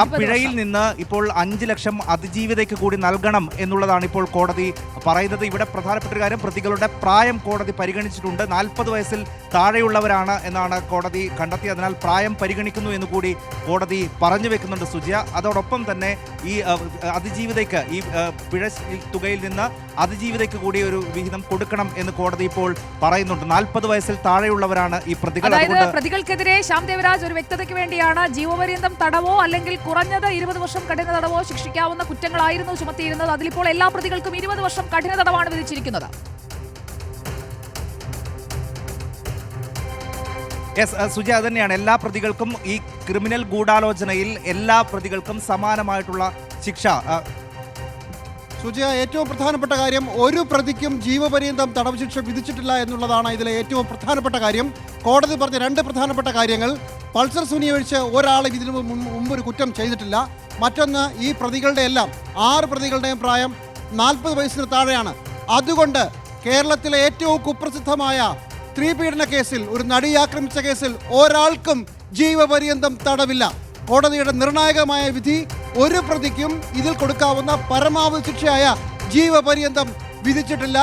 ആ പിഴയിൽ നിന്ന് ഇപ്പോൾ 5 ലക്ഷം അതിജീവിതയ്ക്ക് കൂടി നൽകണം എന്നുള്ളതാണ് ഇപ്പോൾ കോടതി പറയുന്നത്. ഇവിടെ പ്രധാനപ്പെട്ട ഒരു കാര്യം, പ്രതികളുടെ പ്രായം കോടതി പരിഗണിച്ചിട്ടുണ്ട്. 40 വയസ്സിൽ താഴെയുള്ളവരാണ് എന്നാണ് കോടതി കണ്ടെത്തിയത്. അതിനാൽ പ്രായം പരിഗണിക്കുന്നു എന്ന് കൂടി കോടതി പറഞ്ഞു വെക്കുന്നുണ്ട് സുജിയ. അതോടൊപ്പം തന്നെ ഈ അതിജീവിതയ്ക്ക് ഈ പിഴ തുകയിൽ നിന്ന് അതിജീവിതയ്ക്ക് കൂടി ഒരു വിഹിതം കൊടുക്കണം എന്ന് കോടതി ഇപ്പോൾ പറയുന്നുണ്ട്. 40 വയസ്സിൽ താഴെയുള്ളവരാണ് ഈ പ്രതികൾ. പ്രതികൾക്കെതിരെ ശ്യാം ദേവരാജ് ഒരു വ്യക്തതയ്ക്ക് വേണ്ടിയാണ് ജീവപര്യന്തം തടവോ അല്ലെങ്കിൽ കുറഞ്ഞത് 20 വർഷം കഠിന തടവോ ശിക്ഷിക്കാവുന്ന കുറ്റങ്ങളായിരുന്നു ചുമത്തിയിരുന്നത്. അതിലിപ്പോൾ എല്ലാ പ്രതികൾക്കും 20 വർഷം കഠിന തടവാണ് വിധിച്ചിരിക്കുന്നത്. സുജ, അത് തന്നെയാണ്. എല്ലാ പ്രതികൾക്കും ഈ ക്രിമിനൽ ഗൂഢാലോചനയിൽ എല്ലാ പ്രതികൾക്കും സമാനമായിട്ടുള്ള ശിക്ഷ. സുജയ, ഏറ്റവും പ്രധാനപ്പെട്ട കാര്യം, ഒരു പ്രതിക്കും ജീവപര്യന്തം തടവ് ശിക്ഷ വിധിച്ചിട്ടില്ല എന്നുള്ളതാണ് ഇതിലെ ഏറ്റവും പ്രധാനപ്പെട്ട കാര്യം. കോടതി പറഞ്ഞ 2 പ്രധാനപ്പെട്ട കാര്യങ്ങൾ: പൾസർ സുനി ഒഴിച്ച് ഒരാളും ഇതിനു മുമ്പ് ഒരു കുറ്റം ചെയ്തിട്ടില്ല. മറ്റൊന്ന്, ഈ പ്രതികളുടെ എല്ലാം 6 പ്രതികളുടെയും പ്രായം 40 വയസ്സിന് താഴെയാണ്. അതുകൊണ്ട് കേരളത്തിലെ ഏറ്റവും കുപ്രസിദ്ധമായ സ്ത്രീപീഡന കേസിൽ, ഒരു നടിയെ ആക്രമിച്ച കേസിൽ ഒരാൾക്കും ജീവപര്യന്തം തടവില്ല. കോടതിയുടെ നിർണായകമായ വിധി ഒരു പ്രതിക്കും ഇതിൽ കൊടുക്കാവുന്ന പരമാവധി ശിക്ഷയായ ജീവപര്യന്തം വിധിച്ചിട്ടില്ല.